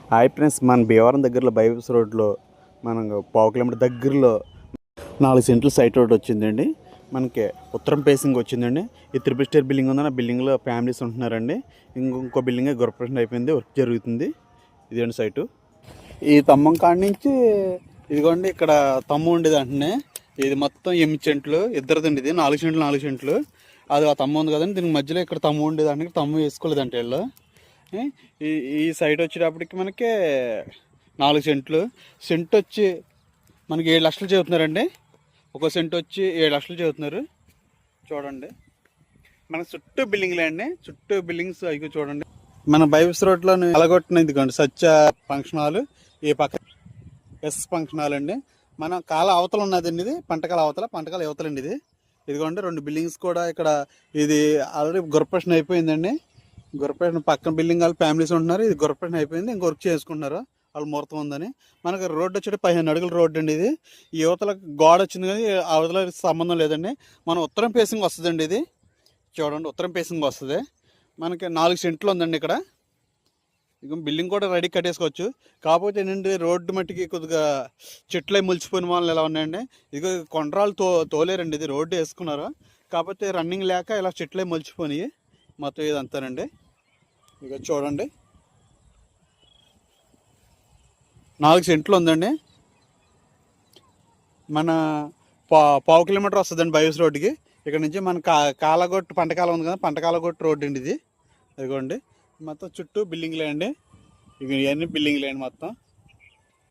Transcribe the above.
Hi friends, మన భీమవరం దగ్గరలో bypass రోడ్లో మనం పావు కిలోమీటర్ దగ్గరలో 4 సెంట్లు సైట్ రోడ్ వచ్చిందండి. మనకి ఉత్తరం ఫేసింగ్ వచ్చిందండి. ఈ త్రిపుల్ స్టేర్ బిల్డింగ్ ఉందని ఆ బిల్డింగ్లో ఫ్యామిలీస్ ఉంటున్నారండి. ఇంకో బిల్డింగ్ గృహప్రవేశం అయిపోయింది, వర్క్ జరుగుతుంది. ఇదేంటి సైటు. ఈ తమ్మం కాడి నుంచి ఇదిగోండి, ఇక్కడ తమ్ము ఉండేది అంటే ఇది మొత్తం 8 సెంట్లు ఇద్దరిదండి. ఇది 4 సెంట్లు అది ఆ తమ్ము ఉంది కదండి. దీనికి మధ్యలో ఇక్కడ తమ్ము ఉండేదానికి తమ్ము వేసుకోలేదంటే వీళ్ళు. ఈ సైట్ వచ్చేటప్పటికి మనకి 4 సెంట్లు. సెంట్ వచ్చి మనకి 7 లక్షలు చెబుతున్నారండి. ఒక సెంట్ వచ్చి 7 లక్షలు చెబుతున్నారు. చూడండి, మన చుట్టూ బిల్డింగ్లే అండి. చుట్టూ బిల్డింగ్స్ అవి చూడండి. మన బైపాస్ రోడ్లో అలగొట్టిన ఇదిగోండి సత్య ఫంక్షన్ హాల్, ఈ పక్క ఎస్ ఫంక్షన్ హాల్ అండి. మన కాల అవతల ఉన్నదండి, ఇది పంటకాల అవతల, పంటకాల యువతలండి. ఇదిగోండి 2 బిల్డింగ్స్ కూడా ఇక్కడ. ఇది ఆల్రెడీ గృహప్రవేశం అయిపోయిందండి. గృహప్రవేశం పక్కన బిల్డింగ్ వాళ్ళు ఫ్యామిలీస్ ఉంటున్నారు. ఇది గృహప్రవేశం అయిపోయింది, ఇంక వర్క్ చేసుకుంటున్నారు. వాళ్ళు ముహూర్తం ఉందని. మనకి రోడ్డు వచ్చేటి 15 అడుగుల రోడ్డు అండి. ఇది ఈ యువతల గోడ వచ్చింది కానీ అవతల సంబంధం లేదండి. మన ఉత్తరం ఫేసింగ్ వస్తుందండి. ఇది చూడండి, ఉత్తరం ఫేసింగ్ వస్తుంది. మనకి 4 సెంట్లు ఉందండి ఇక్కడ. ఇక బిల్డింగ్ కూడా రెడీ కట్టేసుకోవచ్చు. కాకపోతే ఏంటంటే రోడ్డు మట్టికి కొద్దిగా చెట్లు ములిచిపోయిన వాళ్ళు ఎలా ఉన్నాయండి. ఇక కొండరాలు తోలేరండి. ఇది రోడ్డు వేసుకున్నారు, కాకపోతే రన్నింగ్ లేక ఇలా చెట్లే మొలిచిపోయినాయి మొత్తం ఇదంతానండి. ఇక చూడండి, 4 సెంట్లు ఉందండి. మన పావు కిలోమీటర్ వస్తుందండి బైపాస్ రోడ్డుకి. ఇక్కడ నుంచి మన కాలగొట్టు పంటకాలం ఉంది కదా, పంటకాలగొట్టు రోడ్డు అండి ఇది. ఇదిగోండి, మొత్తం చుట్టూ బిల్డింగ్లే అండి. ఇక ఇవన్నీ బిల్డింగ్లే అండి మొత్తం.